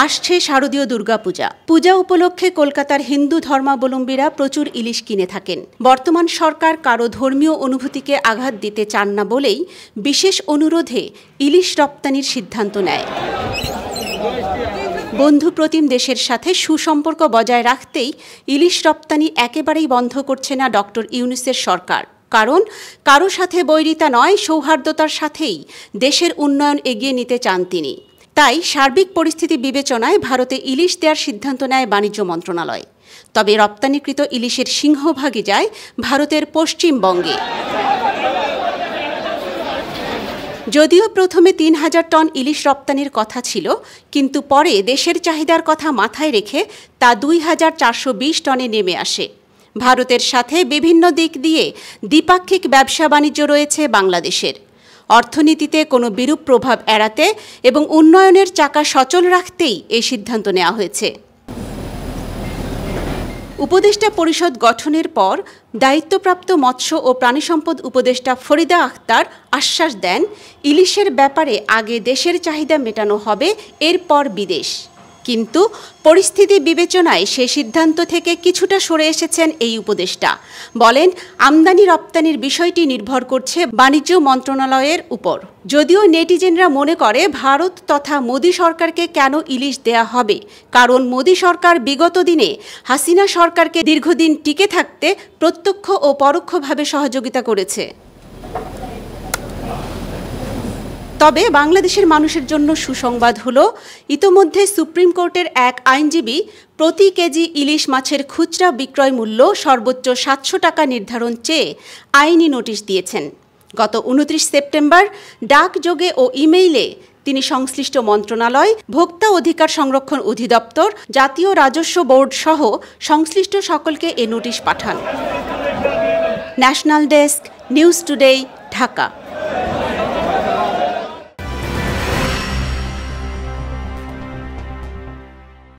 আসছে শারদীয় দুর্গাপূজা। পূজা উপলক্ষে কলকাতার হিন্দু ধর্মাবলম্বীরা প্রচুর ইলিশ কিনে থাকেন। বর্তমান সরকার কারো ধর্মীয় অনুভূতিকে আঘাত দিতে চান না বলেই বিশেষ অনুরোধে ইলিশ রপ্তানির সিদ্ধান্ত নেয়। বন্ধুপ্রতিম দেশের সাথে সুসম্পর্ক বজায় রাখতেই ইলিশ রপ্তানি একেবারেই বন্ধ করছে না ডক্টর ইউনূসের সরকার। কারণ কারো সাথে বৈরিতা নয়, সৌহার্দ্যতার সাথেই দেশের উন্নয়ন এগিয়ে নিতে চান তিনি। তাই সার্বিক পরিস্থিতি বিবেচনায় ভারতে ইলিশ দেওয়ার সিদ্ধান্ত নেয় বাণিজ্য মন্ত্রণালয়। তবে রপ্তানিকৃত ইলিশের সিংহভাগই যায় ভারতের পশ্চিমবঙ্গে। যদিও প্রথমে ৩,০০০ টন ইলিশ রপ্তানির কথা ছিল, কিন্তু পরে দেশের চাহিদার কথা মাথায় রেখে তা ২,৪২০ টনে নেমে আসে। ভারতের সাথে বিভিন্ন দিক দিয়ে দ্বিপাক্ষিক ব্যবসা বাণিজ্য রয়েছে বাংলাদেশের। অর্থনীতিতে কোনো বিরূপ প্রভাব এড়াতে এবং উন্নয়নের চাকা সচল রাখতেই এই সিদ্ধান্ত নেওয়া হয়েছে। উপদেষ্টা পরিষদ গঠনের পর দায়িত্বপ্রাপ্ত মৎস্য ও প্রাণিসম্পদ উপদেষ্টা ফরিদা আক্তার আশ্বাস দেন, ইলিশের ব্যাপারে আগে দেশের চাহিদা মেটানো হবে, এরপর বিদেশ। কিন্তু পরিস্থিতি বিবেচনায় সে সিদ্ধান্ত থেকে কিছুটা সরে এসেছেন এই উপদেষ্টা। বলেন, আমদানি রপ্তানির বিষয়টি নির্ভর করছে বাণিজ্য মন্ত্রণালয়ের উপর। যদিও নেটিজেনরা মনে করে ভারত তথা মোদি সরকারকে কেন ইলিশ দেয়া হবে, কারণ মোদি সরকার বিগত দিনে হাসিনা সরকারকে দীর্ঘদিন টিকে থাকতে প্রত্যক্ষ ও পরোক্ষভাবে সহযোগিতা করেছে। তবে বাংলাদেশের মানুষের জন্য সুসংবাদ হলো, ইতোমধ্যে সুপ্রিম কোর্টের এক আইনজীবী প্রতি কেজি ইলিশ মাছের খুচরা বিক্রয় মূল্য সর্বোচ্চ ৭০০ টাকা নির্ধারণ চেয়ে আইনি নোটিশ দিয়েছেন। গত ২৯ সেপ্টেম্বর ডাকযোগে ও ইমেইলে তিনি সংশ্লিষ্ট মন্ত্রণালয়, ভোক্তা অধিকার সংরক্ষণ অধিদপ্তর, জাতীয় রাজস্ব বোর্ড সহ সংশ্লিষ্ট সকলকে এ নোটিশ পাঠান। National desk, news today, Dhaka.